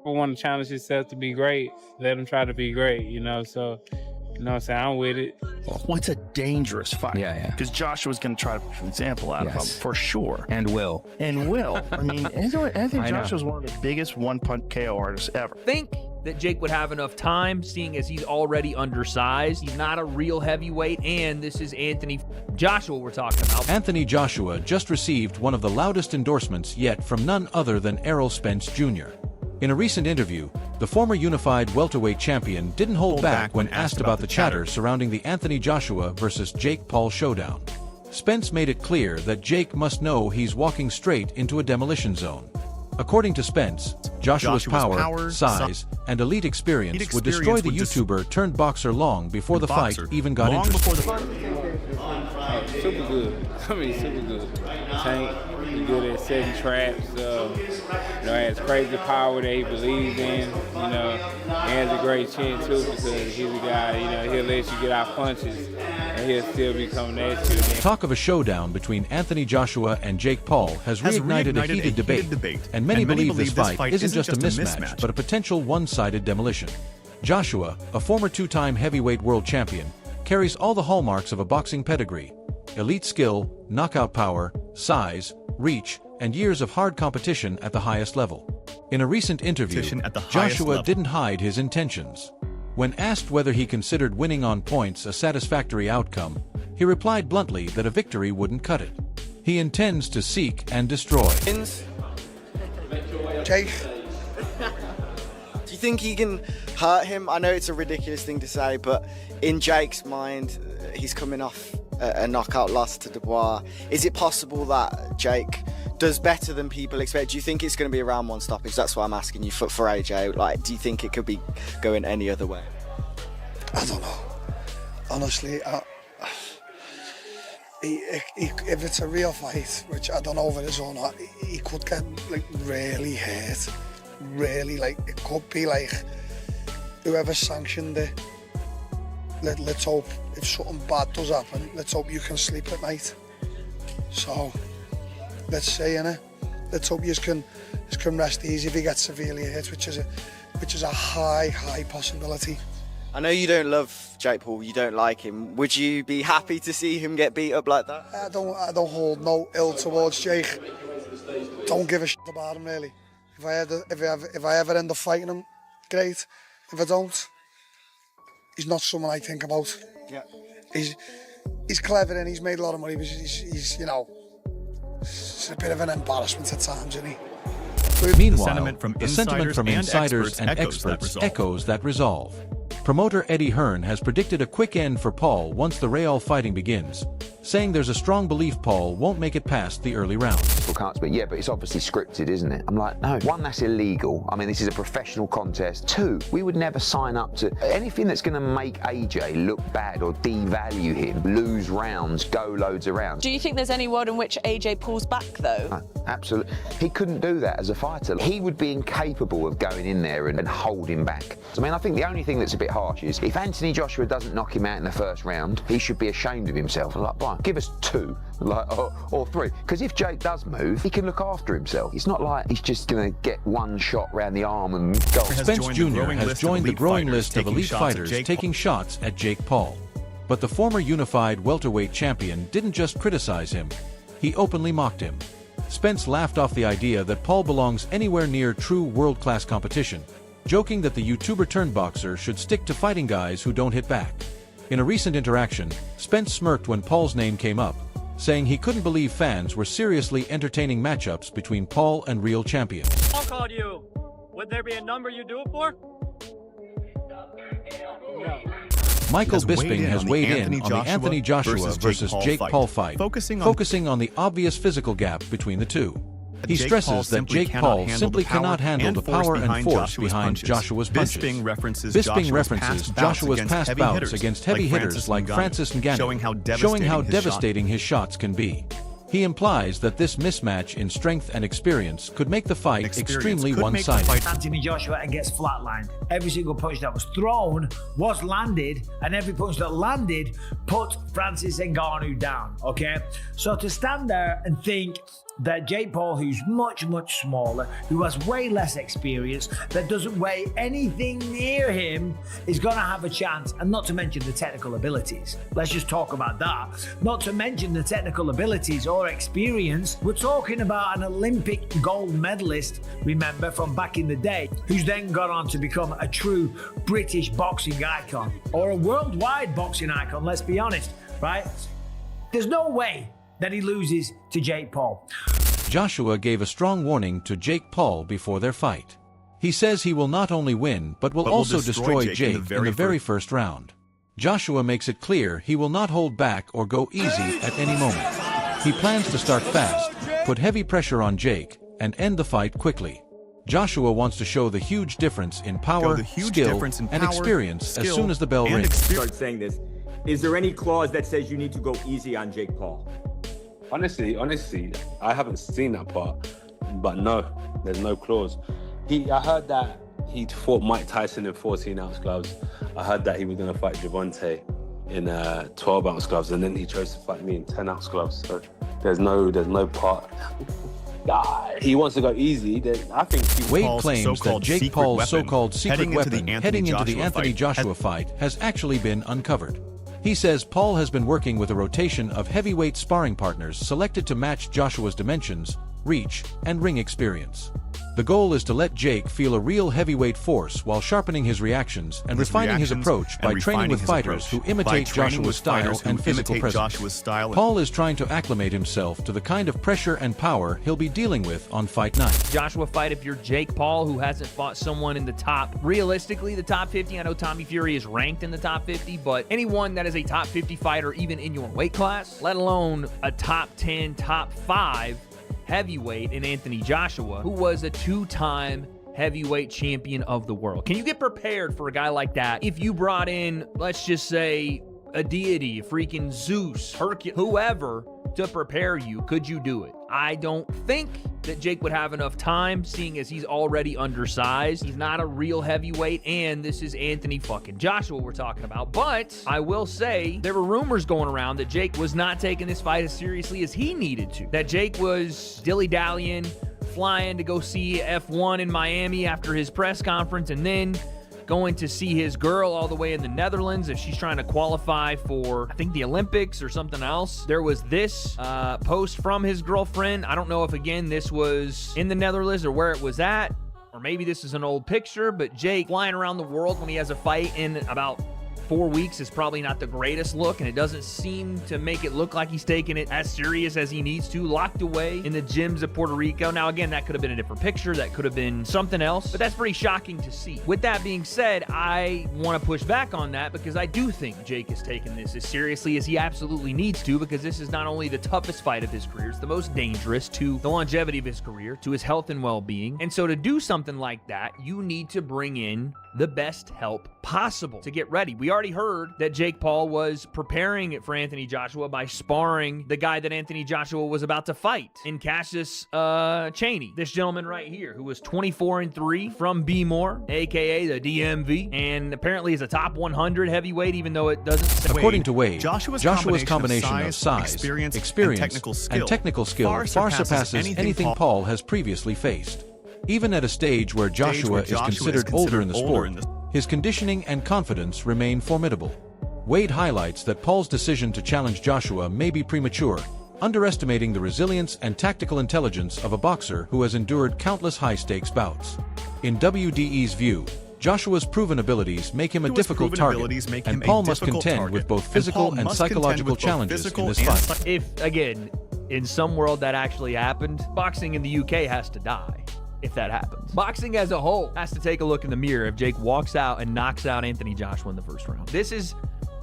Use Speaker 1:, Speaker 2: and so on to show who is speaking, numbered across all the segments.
Speaker 1: rapper want to challenge himself to be great, let him try to be great, you know? So, you know what I'm saying? I'm with it.
Speaker 2: Well, it's a dangerous fight.
Speaker 3: Yeah.
Speaker 2: Because Joshua's going to try to put an example out of him, for sure.
Speaker 3: And will.
Speaker 2: I mean, I think Joshua's one of the biggest one-punch KO artists ever.
Speaker 4: Think that Jake would have enough time, seeing as he's already undersized. He's not a real heavyweight, and this is Anthony Joshua we're talking about.
Speaker 5: Anthony Joshua just received one of the loudest endorsements yet from none other than Errol Spence Jr. In a recent interview, the former unified welterweight champion didn't hold back when asked about the chatter surrounding the Anthony Joshua versus Jake Paul showdown. Spence made it clear that Jake must know he's walking straight into a demolition zone. According to Spence, Joshua's power, size, and elite experience would destroy the YouTuber turned boxer long before the fight even got interested.
Speaker 1: Super good. I mean, super good. Tank, he's good at setting traps. Has crazy power that he believes in. He has a great chin too because he's a guy. He'll let you get out punches and he'll still be coming at you.
Speaker 5: Talk of a showdown between Anthony Joshua and Jake Paul has reignited a heated debate, and many believe this fight isn't just a mismatch, but a potential one-sided demolition. Joshua, a former two-time heavyweight world champion, carries all the hallmarks of a boxing pedigree: elite skill, knockout power, size, reach, and years of hard competition at the highest level. In a recent interview, Joshua didn't hide his intentions. When asked whether he considered winning on points a satisfactory outcome, he replied bluntly that a victory wouldn't cut it. He intends to seek and destroy.
Speaker 6: Jake, do you think he can hurt him? I know it's a ridiculous thing to say, but in Jake's mind, he's coming off a knockout loss to Dubois. Is it possible that Jake does better than people expect? Do you think it's going to be a round one stoppage? That's why I'm asking you for AJ. Like, do you think it could be going any other way?
Speaker 7: I don't know. Honestly, if it's a real fight, which I don't know if it is or not, he could get really hurt. Really, it could be whoever sanctioned it. Let's hope if something bad does happen, let's hope you can sleep at night. So let's say, innit? Let's hope you can rest easy if he gets severely hit, which is a high possibility.
Speaker 6: I know you don't love Jake Paul, you don't like him. Would you be happy to see him get beat up like that?
Speaker 7: I don't hold no ill towards Jake. Don't give a shit about him really. If I ever end up fighting him, great. If I don't, he's not someone I think about.
Speaker 6: Yeah.
Speaker 7: He's clever and he's made a lot of money, but he's it's a bit of an embarrassment at times, isn't he?
Speaker 5: Meanwhile, the sentiment from insiders and experts echoes that resolve. Promoter Eddie Hearn has predicted a quick end for Paul once the Real fighting begins, saying there's a strong belief Paul won't make it past the early rounds.
Speaker 8: But it's obviously scripted, isn't it? I'm like, no. One, that's illegal. I mean, this is a professional contest. Two, we would never sign up to anything that's going to make AJ look bad or devalue him, lose rounds, go loads of rounds.
Speaker 9: Do you think there's any world in which AJ pulls back, though?
Speaker 8: No, absolutely. He couldn't do that as a fighter. He would be incapable of going in there and holding back. I mean, I think the only thing that's a bit harsh is if Anthony Joshua doesn't knock him out in the first round, he should be ashamed of himself. Like, fine, give us two, or three. Because if Jake does move, he can look after himself. It's not like he's just going to get one shot round the arm and go.
Speaker 5: Spence Jr. has joined the growing list of elite fighters taking shots at Jake Paul. But the former unified welterweight champion didn't just criticize him, he openly mocked him. Spence laughed off the idea that Paul belongs anywhere near true world-class competition, joking that the YouTuber-turned-boxer should stick to fighting guys who don't hit back. In a recent interaction, Spence smirked when Paul's name came up, saying he couldn't believe fans were seriously entertaining matchups between Paul and real champions.
Speaker 10: I'll call you. Would there be a number you do it for? No.
Speaker 5: Michael Bisping has weighed in on the Anthony Joshua versus Jake Paul fight, focusing on the obvious physical gap between the two. He stresses that Jake Paul simply cannot handle the power and force behind Joshua's punches. Bisping references Joshua's past bouts against heavy hitters like Francis Ngannou, showing how devastating his shots can be. He implies that this mismatch in strength and experience could make the fight extremely one-sided.
Speaker 11: Anthony Joshua gets flatlined. Every single punch that was thrown was landed, and every punch that landed put Francis Ngannou down, okay? So to stand there and think that Jake Paul, who's much, much smaller, who has way less experience, that doesn't weigh anything near him, is going to have a chance. And not to mention the technical abilities. Let's just talk about that. Not to mention the technical abilities or experience. We're talking about an Olympic gold medalist, remember, from back in the day, who's then gone on to become a true British boxing icon, or a worldwide boxing icon, let's be honest, right? There's no way that he loses to Jake Paul.
Speaker 5: Joshua gave a strong warning to Jake Paul before their fight. He says he will not only win, but will also destroy Jake in the very first round. Joshua makes it clear he will not hold back or go easy at any moment. He plans to start fast, put heavy pressure on Jake, and end the fight quickly. Joshua wants to show the huge difference in power, skill, and experience as soon as the bell rings.
Speaker 3: Start saying this. Is there any clause that says you need to go easy on Jake Paul?
Speaker 12: Honestly, I haven't seen that part, but no, there's no clause. I heard that he fought Mike Tyson in 14-ounce gloves. I heard that he was going to fight Javante in 12-ounce gloves, and then he chose to fight me in 10-ounce gloves. So there's no part. He wants to go easy. I think
Speaker 5: Wade claims that Jake Paul's so-called secret weapon heading into the Anthony Joshua fight has actually been uncovered. He says Paul has been working with a rotation of heavyweight sparring partners selected to match Joshua's dimensions, reach, and ring experience. The goal is to let Jake feel a real heavyweight force while sharpening his reactions and refining his approach by training with fighters who imitate Joshua's style and physical presence. Paul is trying to acclimate himself to the kind of pressure and power he'll be dealing with on fight night.
Speaker 4: Joshua fight, if you're Jake Paul, who hasn't fought someone in the top, realistically, the top 50. I know Tommy Fury is ranked in the top 50, but anyone that is a top 50 fighter, even in your weight class, let alone a top 10, top 5 heavyweight in Anthony Joshua, who was a 2-time heavyweight champion of the world. Can you get prepared for a guy like that if you brought in, let's just say, a deity, freaking Zeus, Hercules, whoever, to prepare you? Could you do it? I don't think that Jake would have enough time, seeing as he's already undersized. He's not a real heavyweight, and this is Anthony fucking Joshua we're talking about. But I will say there were rumors going around that Jake was not taking this fight as seriously as he needed to. That Jake was dilly-dallying, flying to go see F1 in Miami after his press conference, and then going to see his girl all the way in the Netherlands if she's trying to qualify for, I think, the Olympics or something else. There was this post from his girlfriend. I don't know if, again, this was in the Netherlands or where it was at, or maybe this is an old picture, but Jake flying around the world when he has a fight in about 4 weeks is probably not the greatest look, and it doesn't seem to make it look like he's taking it as serious as he needs to. Locked away in the gyms of Puerto Rico. Now, again, that could have been a different picture. That could have been something else, but that's pretty shocking to see. With that being said, I want to push back on that because I do think Jake is taking this as seriously as he absolutely needs to, because this is not only the toughest fight of his career, it's the most dangerous to the longevity of his career, to his health and well-being. And so to do something like that, you need to bring in the best help possible to get ready. We already heard that Jake Paul was preparing for Anthony Joshua by sparring the guy that Anthony Joshua was about to fight in Cassius Chaney. This gentleman right here, who was 24-3 from B-More, aka the DMV, and apparently is a top 100 heavyweight, even though it doesn't say.
Speaker 5: According to Wade, Joshua's combination of size, experience and technical skill far surpasses anything Paul has previously faced. Even at a stage where Joshua is considered older in the sport, his conditioning and confidence remain formidable. Wade highlights that Paul's decision to challenge Joshua may be premature, underestimating the resilience and tactical intelligence of a boxer who has endured countless high-stakes bouts. In WDE's view, Joshua's proven abilities make him a difficult target, and Paul must contend with both physical and psychological challenges in this fight.
Speaker 4: If, again, in some world that actually happened, boxing in the UK has to die. If that happens. Boxing as a whole has to take a look in the mirror if Jake walks out and knocks out Anthony Joshua in the first round. This is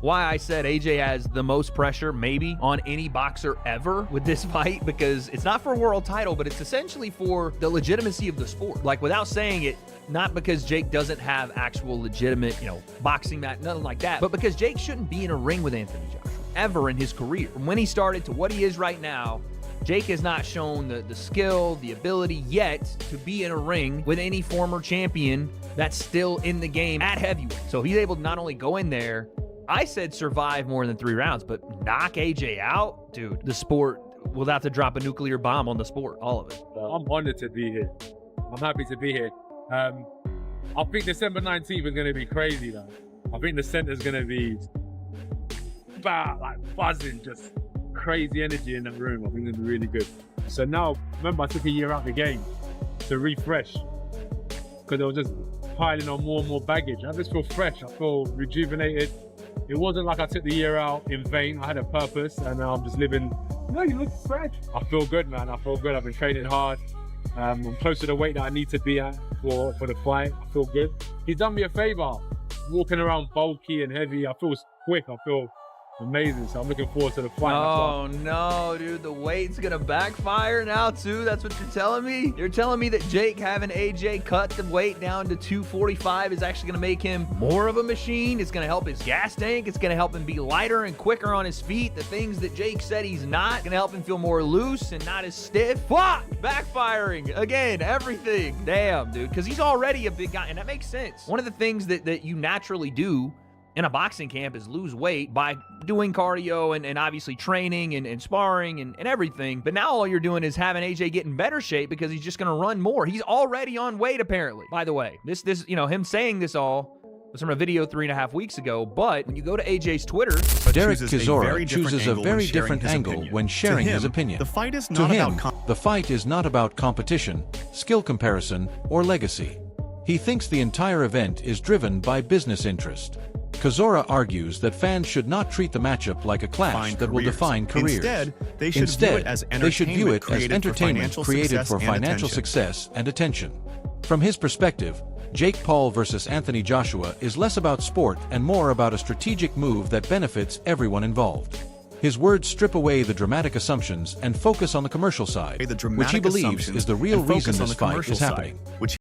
Speaker 4: why I said AJ has the most pressure maybe on any boxer ever with this fight, because it's not for a world title, but it's essentially for the legitimacy of the sport. Like, without saying it, not because Jake doesn't have actual legitimate, boxing match, nothing like that, but because Jake shouldn't be in a ring with Anthony Joshua ever in his career. From when he started to what he is right now, Jake has not shown the skill, the ability yet to be in a ring with any former champion that's still in the game at heavyweight. So he's able to not only go in there, I said survive more than 3 rounds, but knock AJ out, dude. The sport was about to drop a nuclear bomb on the sport, all of it.
Speaker 13: I'm honored to be here. I'm happy to be here. I think December 19th is going to be crazy, though. I think the center's going to be like buzzing, just crazy energy in that room. I think it's going to be really good. So now, remember, I took a year out of the game to refresh because I was just piling on more and more baggage. I just feel fresh. I feel rejuvenated. It wasn't like I took the year out in vain. I had a purpose, and now I'm just living. No, you look fresh. I feel good, man. I feel good. I've been training hard. I'm close to the weight that I need to be at for the fight. I feel good. He's done me a favor. Walking around bulky and heavy. I feel quick. I feel amazing. So I'm looking forward to the fight.
Speaker 4: Oh no, dude, the weight's gonna backfire now too. That's what you're telling me? You're telling me that Jake having AJ cut the weight down to 245 is actually gonna make him more of a machine? It's gonna help his gas tank. It's gonna help him be lighter and quicker on his feet. The things that Jake said he's not. Gonna help him feel more loose and not as stiff. Fuck! Backfiring again, everything. Damn, dude, because he's already a big guy, and that makes sense. One of the things that you naturally do in a boxing camp is lose weight by doing cardio and obviously training and sparring and everything. But now all you're doing is having AJ get in better shape because he's just going to run more. He's already on weight, apparently. By the way, this him saying this all was from a video 3.5 weeks ago. But when you go to AJ's Twitter,
Speaker 5: Derek Chisora chooses a very different angle when sharing his opinion.
Speaker 14: The fight is not
Speaker 5: the fight is not about competition, skill comparison, or legacy. He thinks the entire event is driven by business interest. Chisora argues that fans should not treat the matchup like a clash that will define careers.
Speaker 14: Instead, they should view it as entertainment
Speaker 5: created for financial success and attention. From his perspective, Jake Paul versus Anthony Joshua is less about sport and more about a strategic move that benefits everyone involved. His words strip away the dramatic assumptions and focus on the commercial side, which he believes is the real reason this fight is happening.